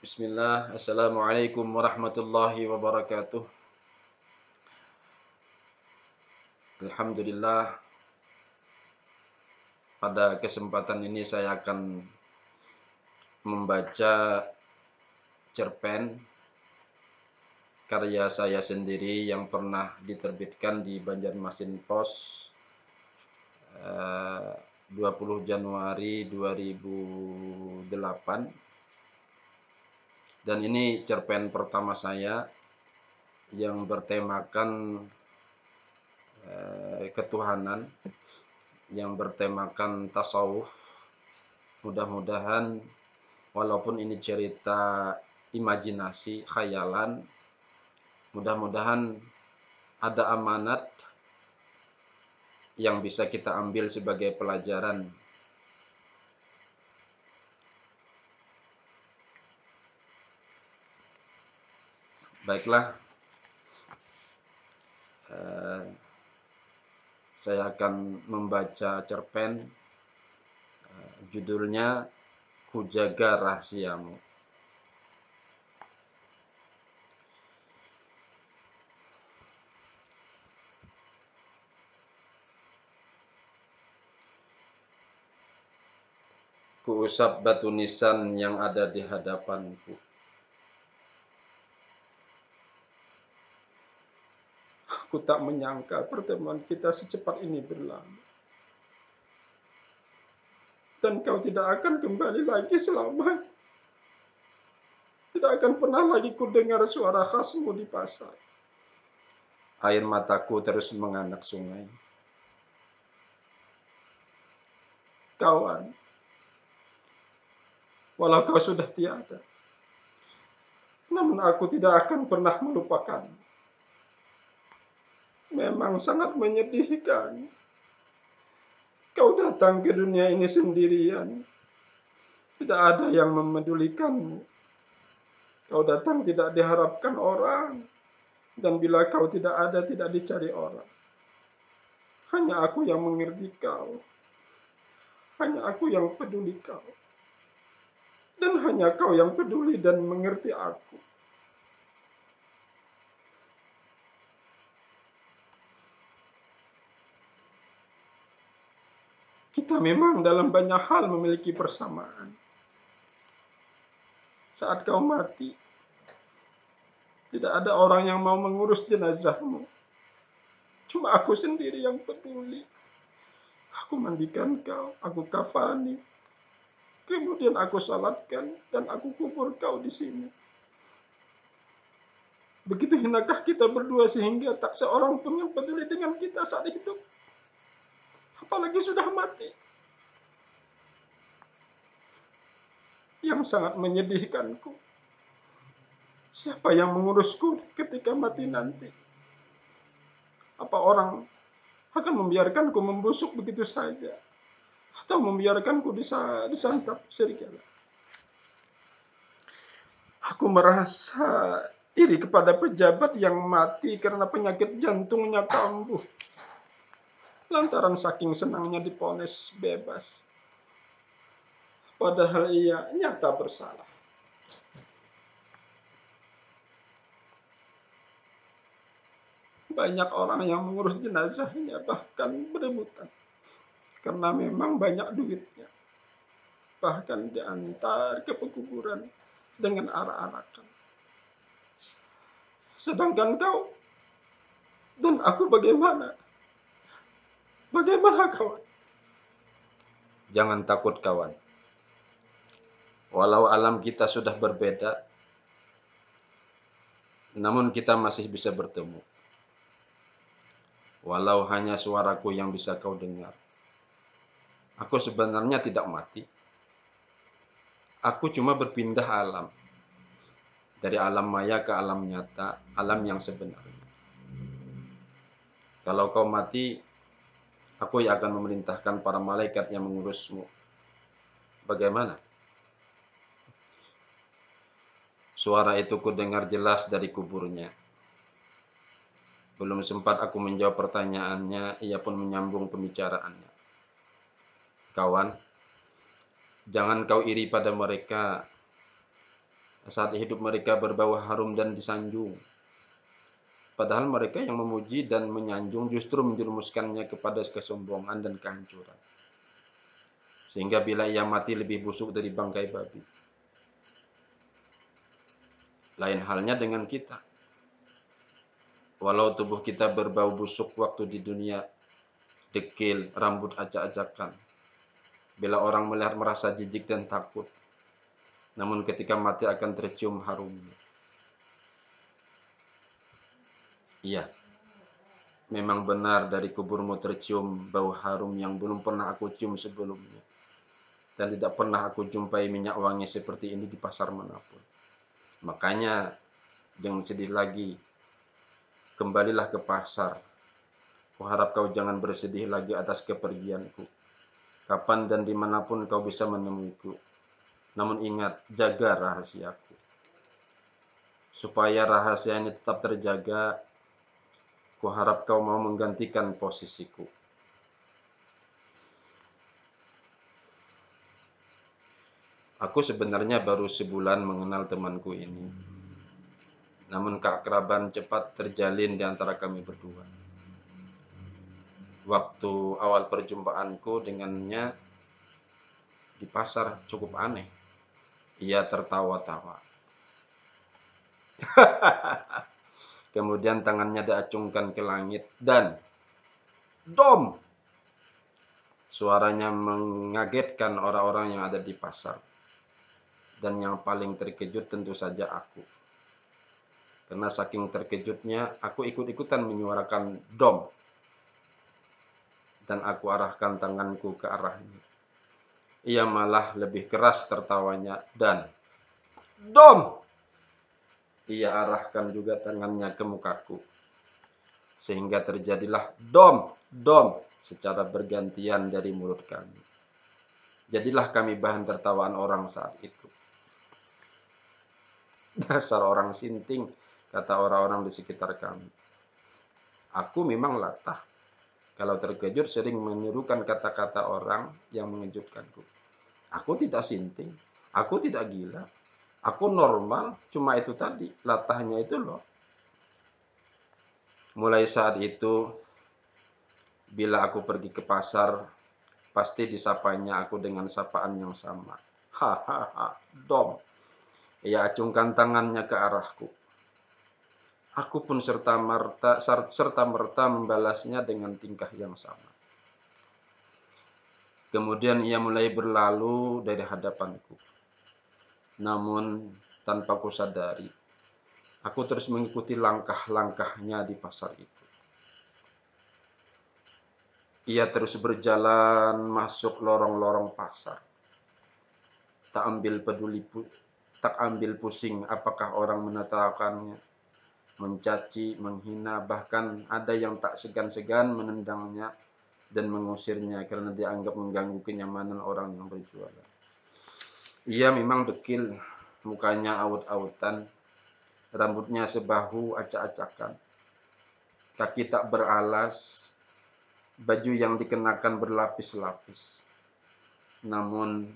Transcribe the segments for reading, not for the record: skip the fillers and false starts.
Bismillah, Assalamualaikum warahmatullahi wabarakatuh. Alhamdulillah, pada kesempatan ini saya akan membaca cerpen karya saya sendiri yang pernah diterbitkan di Banjarmasin Post 20 Januari 2008. Dan ini cerpen pertama saya yang bertemakan ketuhanan, yang bertemakan tasawuf. Mudah-mudahan walaupun ini cerita imajinasi, khayalan, mudah-mudahan ada amanat yang bisa kita ambil sebagai pelajaran. Baiklah, saya akan membaca cerpen, judulnya Kujaga Rahasiamu. Kuusap batu nisan yang ada di hadapanku. Aku tak menyangka pertemuan kita secepat ini berlalu. Dan kau tidak akan kembali lagi selamanya. Tidak akan pernah lagi kudengar suara khasmu di pasar. Air mataku terus menganak sungai. Kawan, walau kau sudah tiada, namun aku tidak akan pernah melupakanmu. Memang sangat menyedihkan. Kau datang ke dunia ini sendirian. Tidak ada yang memedulikanmu. Kau datang tidak diharapkan orang. Dan bila kau tidak ada, tidak dicari orang. Hanya aku yang mengerti kau. Hanya aku yang peduli kau. Dan hanya kau yang peduli dan mengerti aku. Kita memang dalam banyak hal memiliki persamaan. Saat kau mati, tidak ada orang yang mau mengurus jenazahmu. Cuma aku sendiri yang peduli. Aku mandikan kau, aku kafani. Kemudian aku salatkan dan aku kubur kau di sini. Begitu hinakah kita berdua sehingga tak seorang pun yang peduli dengan kita saat hidup. Apalagi sudah mati. Yang sangat menyedihkanku. Siapa yang mengurusku ketika mati nanti? Apa orang akan membiarkanku membusuk begitu saja? Atau membiarkanku disantap serigala? Aku merasa iri kepada pejabat yang mati karena penyakit jantungnya kambuh. Lantaran saking senangnya diponis bebas. Padahal ia nyata bersalah. Banyak orang yang mengurus jenazahnya bahkan berebutan. Karena memang banyak duitnya. Bahkan diantar ke pekuburan dengan arak-arakan. Sedangkan kau dan aku bagaimana? Bagaimana kawan? Jangan takut kawan. Walau alam kita sudah berbeda, namun kita masih bisa bertemu. Walau hanya suaraku yang bisa kau dengar. Aku sebenarnya tidak mati. Aku cuma berpindah alam. Dari alam maya ke alam nyata, alam yang sebenarnya. Kalau kau mati, aku yang akan memerintahkan para malaikat yang mengurusmu. Bagaimana? Suara itu kudengar jelas dari kuburnya. Belum sempat aku menjawab pertanyaannya, ia pun menyambung pembicaraannya. Kawan, jangan kau iri pada mereka. Saat hidup mereka berbau harum dan disanjung. Padahal mereka yang memuji dan menyanjung justru menjerumuskannya kepada kesombongan dan kehancuran. Sehingga bila ia mati lebih busuk dari bangkai babi. Lain halnya dengan kita. Walau tubuh kita berbau busuk waktu di dunia, dekil, rambut acak-acakan. Bila orang melihat merasa jijik dan takut. Namun ketika mati akan tercium harumnya. Iya, memang benar dari kuburmu tercium bau harum yang belum pernah aku cium sebelumnya. Dan tidak pernah aku jumpai minyak wangi seperti ini di pasar manapun. Makanya jangan sedih lagi. Kembalilah ke pasar. Kuharap kau jangan bersedih lagi atas kepergianku. Kapan dan dimanapun kau bisa menemuiku. Namun ingat, jaga rahasiaku. Supaya rahasia ini tetap terjaga, kuharap kau mau menggantikan posisiku. Aku sebenarnya baru sebulan mengenal temanku ini. Namun keakraban cepat terjalin di antara kami berdua. Waktu awal perjumpaanku dengannya di pasar cukup aneh. Ia tertawa-tawa. Kemudian tangannya diacungkan ke langit dan dom! Suaranya mengagetkan orang-orang yang ada di pasar. Dan yang paling terkejut tentu saja aku. Karena saking terkejutnya, aku ikut-ikutan menyuarakan dom. Dan aku arahkan tanganku ke arahnya. Ia malah lebih keras tertawanya dan dom! Ia arahkan juga tangannya ke mukaku. Sehingga terjadilah dom, dom secara bergantian dari mulut kami. Jadilah kami bahan tertawaan orang saat itu. Dasar orang sinting, kata orang-orang di sekitar kami. Aku memang latah. Kalau terkejut sering menirukan kata-kata orang yang mengejutkanku. Aku tidak sinting, aku tidak gila. Aku normal, cuma itu tadi, latahnya itu loh. Mulai saat itu, bila aku pergi ke pasar, pasti disapanya aku dengan sapaan yang sama. Hahaha, dom. Ia acungkan tangannya ke arahku. Aku pun serta-merta membalasnya dengan tingkah yang sama. Kemudian ia mulai berlalu dari hadapanku. Namun tanpa kusadari, aku terus mengikuti langkah-langkahnya di pasar itu. Ia terus berjalan masuk lorong-lorong pasar. Tak ambil pusing apakah orang menertawakannya, mencaci, menghina, bahkan ada yang tak segan-segan menendangnya dan mengusirnya karena dianggap mengganggu kenyamanan orang yang berjualan. Ia memang dekil, mukanya awut-awutan, rambutnya sebahu acak-acakan, kaki tak beralas, baju yang dikenakan berlapis-lapis. Namun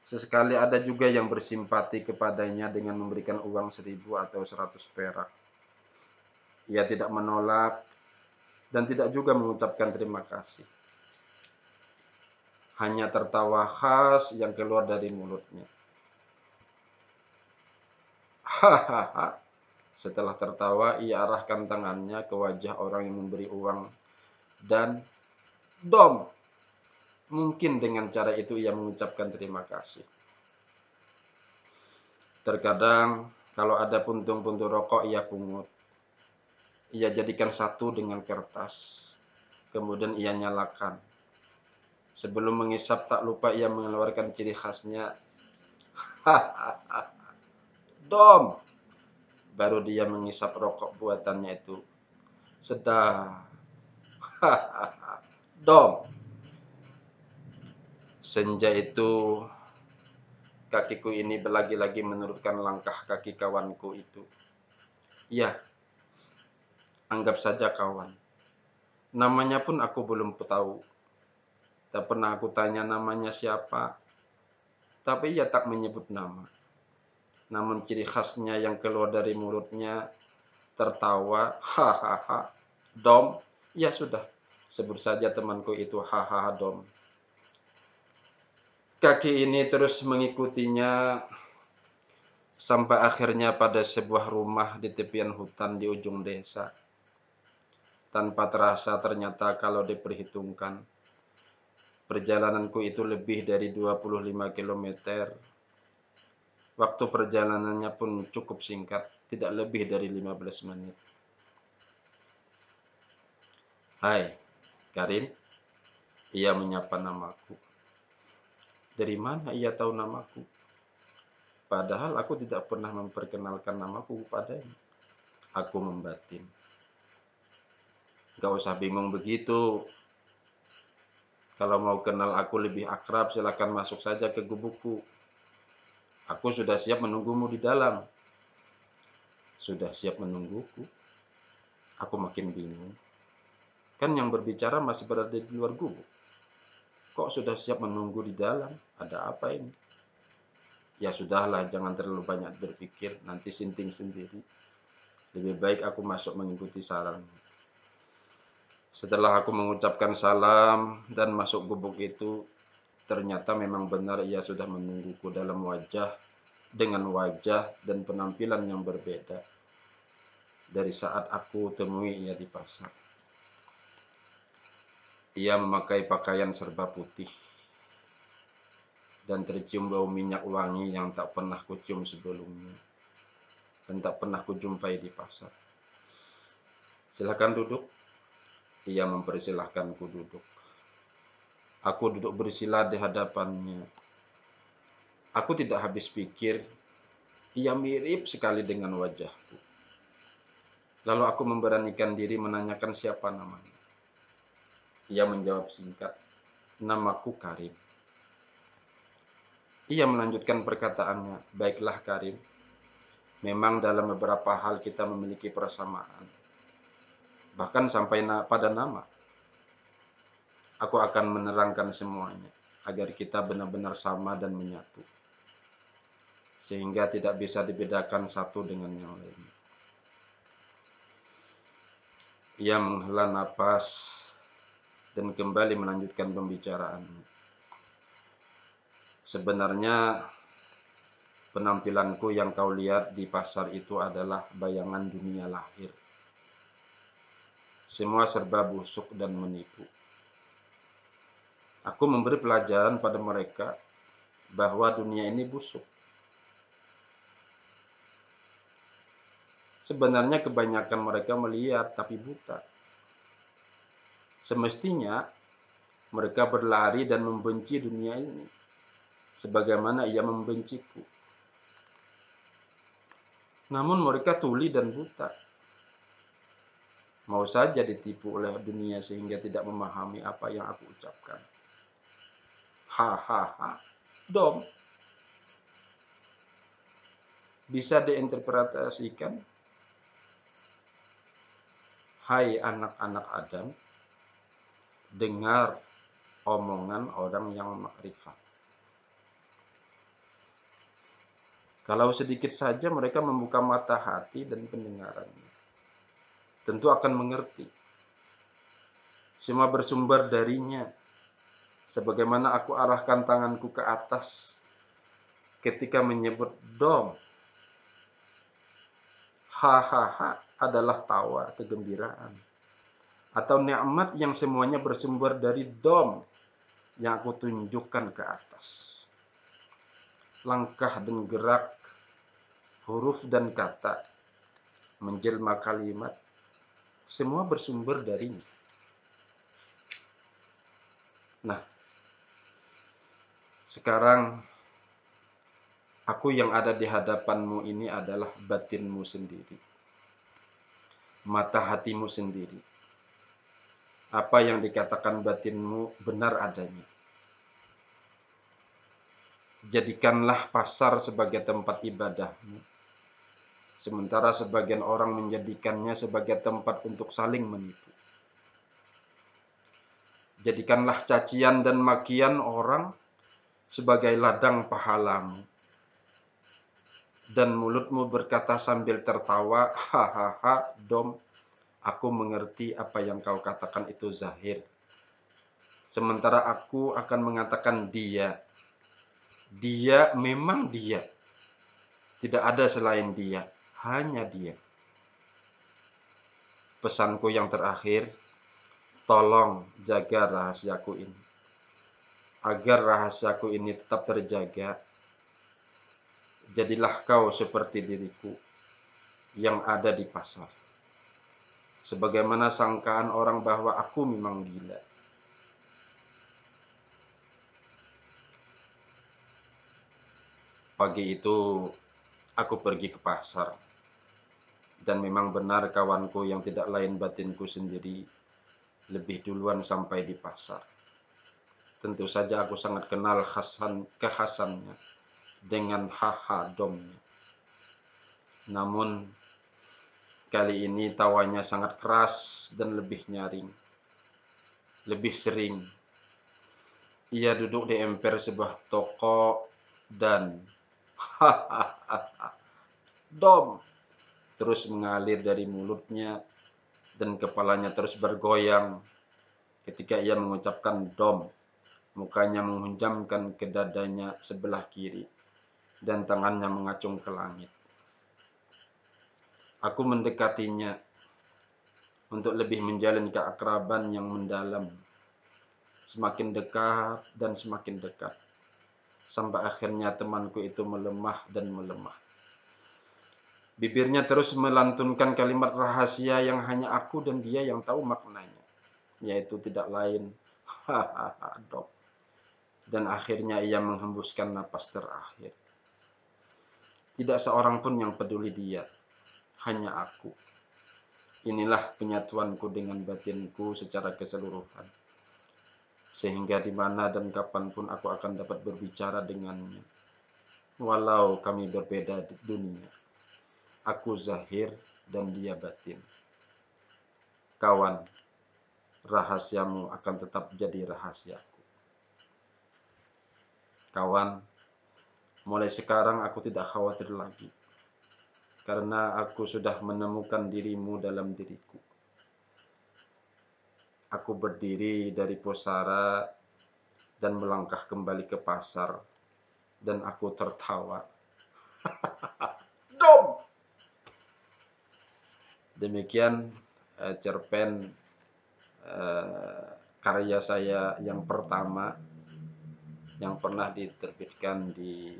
sesekali ada juga yang bersimpati kepadanya dengan memberikan uang 1.000 atau 100 perak. Ia tidak menolak dan tidak juga mengucapkan terima kasih. Hanya tertawa khas yang keluar dari mulutnya. Hahaha. Setelah tertawa, ia arahkan tangannya ke wajah orang yang memberi uang dan dom. Mungkin dengan cara itu ia mengucapkan terima kasih. Terkadang kalau ada puntung-puntung rokok ia pungut. Ia jadikan satu dengan kertas. Kemudian ia nyalakan. Sebelum mengisap tak lupa ia mengeluarkan ciri khasnya. Hahaha. Dom. Baru dia mengisap rokok buatannya itu. Sedap. Hahaha. Dom. Senja itu kakiku ini lagi-lagi menurutkan langkah kaki kawanku itu. Ya, anggap saja kawan. Namanya pun aku belum tahu. Tak pernah aku tanya namanya siapa. Tapi ia tak menyebut nama. namun ciri khasnya yang keluar dari mulutnya tertawa, hahaha, dom. Ya sudah, sebut saja temanku itu hahaha dom. Kaki ini terus mengikutinya sampai akhirnya pada sebuah rumah di tepian hutan di ujung desa. Tanpa terasa ternyata kalau diperhitungkan, perjalananku itu lebih dari 25 kilometer. Waktu perjalanannya pun cukup singkat, tidak lebih dari 15 menit. Hai, Karim. Ia menyapa namaku. Dari mana ia tahu namaku? Padahal aku tidak pernah memperkenalkan namaku padanya. Aku membatin. Gak usah bingung begitu. Kalau mau kenal aku lebih akrab, silakan masuk saja ke gubukku. Aku sudah siap menunggumu di dalam. Sudah siap menungguku? Aku makin bingung. Kan yang berbicara masih berada di luar gubuk. Kok sudah siap menunggu di dalam? Ada apa ini? Ya sudahlah, jangan terlalu banyak berpikir, nanti sinting sendiri. Lebih baik aku masuk mengikuti saranmu. Setelah aku mengucapkan salam dan masuk gubuk itu, ternyata memang benar ia sudah menungguku dengan wajah dan penampilan yang berbeda dari saat aku temui ia di pasar. Ia memakai pakaian serba putih dan tercium bau minyak wangi yang tak pernah kucium sebelumnya dan tak pernah kujumpai di pasar. Silakan duduk. Ia mempersilahkanku duduk. Aku duduk bersila di hadapannya. Aku tidak habis pikir, ia mirip sekali dengan wajahku. Lalu aku memberanikan diri menanyakan siapa namanya. Ia menjawab singkat, namaku Karim. Ia melanjutkan perkataannya, baiklah Karim. Memang dalam beberapa hal kita memiliki persamaan. Bahkan sampai pada nama. Aku akan menerangkan semuanya, agar kita benar-benar sama dan menyatu. Sehingga tidak bisa dibedakan satu dengan yang lain. Ia menghela napas dan kembali melanjutkan pembicaraannya. Sebenarnya penampilanku yang kau lihat di pasar itu adalah bayangan dunia lahir. Semua serba busuk dan menipu. Aku memberi pelajaran pada mereka bahwa dunia ini busuk. Sebenarnya kebanyakan mereka melihat tapi buta. Semestinya mereka berlari dan membenci dunia ini, sebagaimana ia membenciku. Namun mereka tuli dan buta. Mau saja ditipu oleh dunia sehingga tidak memahami apa yang aku ucapkan. Hahaha, dom. Bisa diinterpretasikan, hai anak-anak Adam, dengar omongan orang yang makrifat. Kalau sedikit saja mereka membuka mata hati dan pendengarannya, tentu akan mengerti. Semua bersumber darinya. Sebagaimana aku arahkan tanganku ke atas ketika menyebut dom. Hahaha adalah tawa kegembiraan. Atau nikmat yang semuanya bersumber dari dom yang aku tunjukkan ke atas. Langkah dan gerak, huruf dan kata, menjelma kalimat, semua bersumber darinya. Nah, sekarang aku yang ada di hadapanmu ini adalah batinmu sendiri. Mata hatimu sendiri. Apa yang dikatakan batinmu benar adanya. Jadikanlah pasar sebagai tempat ibadahmu. Sementara sebagian orang menjadikannya sebagai tempat untuk saling menipu. Jadikanlah cacian dan makian orang sebagai ladang pahalamu. dan mulutmu berkata sambil tertawa, hahaha, Dom, aku mengerti apa yang kau katakan itu zahir. Sementara aku akan mengatakan dia. Dia memang dia. Tidak ada selain dia. Hanya dia. Pesanku yang terakhir, tolong jaga rahasiaku ini. Agar rahasiaku ini tetap terjaga, jadilah kau seperti diriku yang ada di pasar. Sebagaimana sangkaan orang bahwa aku memang gila. Pagi itu aku pergi ke pasar. Dan memang benar kawanku yang tidak lain batinku sendiri lebih duluan sampai di pasar. Tentu saja aku sangat kenal kekhasannya dengan haha domnya. Namun kali ini tawanya sangat keras dan lebih nyaring. Lebih sering. Ia duduk di emper sebuah toko dan hahaha dom terus mengalir dari mulutnya dan kepalanya terus bergoyang ketika ia mengucapkan dom. Mukanya menghunjamkan ke dadanya sebelah kiri dan tangannya mengacung ke langit. Aku mendekatinya untuk lebih menjalin keakraban yang mendalam. Semakin dekat dan semakin dekat. Sampai akhirnya temanku itu melemah dan melemah. Bibirnya terus melantunkan kalimat rahasia yang hanya aku dan dia yang tahu maknanya. Yaitu tidak lain, hahaha dok. Dan akhirnya ia menghembuskan napas terakhir. Tidak seorang pun yang peduli dia. Hanya aku. Inilah penyatuanku dengan batinku secara keseluruhan. Sehingga di mana dan kapanpun aku akan dapat berbicara dengannya. Walau kami berbeda di dunia. Aku zahir dan dia batin. Kawan, rahasiamu akan tetap jadi rahasiaku. Kawan, mulai sekarang aku tidak khawatir lagi. Karena aku sudah menemukan dirimu dalam diriku. Aku berdiri dari pusara dan melangkah kembali ke pasar. Dan aku tertawa. Dom! Demikian cerpen karya saya yang pertama yang pernah diterbitkan di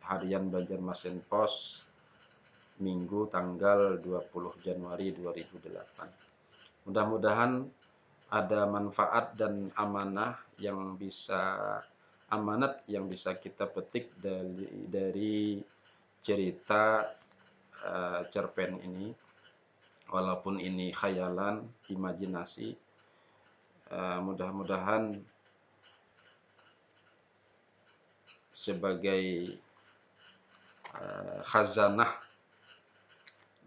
Harian Banjarmasin Pos Minggu tanggal 20 Januari 2008. Mudah-mudahan ada manfaat dan amanat yang bisa kita petik dari cerita cerpen ini. Walaupun ini khayalan, imajinasi, mudah-mudahan sebagai khazanah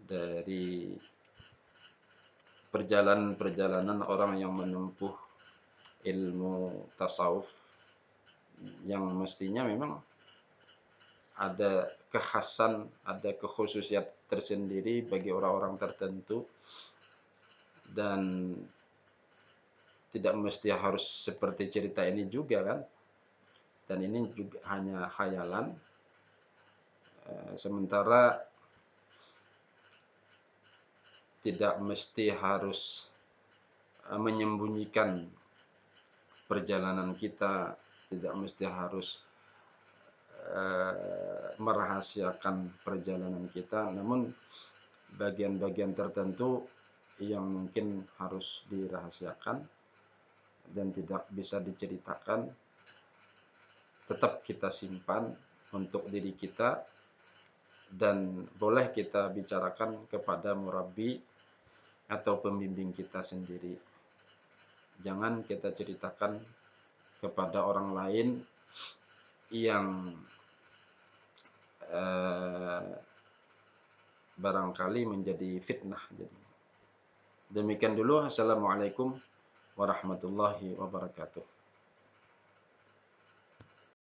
dari perjalanan orang yang menempuh ilmu tasawuf yang mestinya memang ada kekhasan, ada kekhususiat tersendiri bagi orang-orang tertentu dan tidak mesti harus seperti cerita ini juga kan. Dan ini juga hanya khayalan. Sementara tidak mesti harus menyembunyikan perjalanan kita, tidak mesti harus merahasiakan perjalanan kita, namun bagian-bagian tertentu yang mungkin harus dirahasiakan dan tidak bisa diceritakan tetap kita simpan untuk diri kita dan boleh kita bicarakan kepada murabbi atau pembimbing kita sendiri. Jangan kita ceritakan kepada orang lain yang barangkali menjadi fitnah. Demikian dulu. Assalamualaikum warahmatullahi wabarakatuh.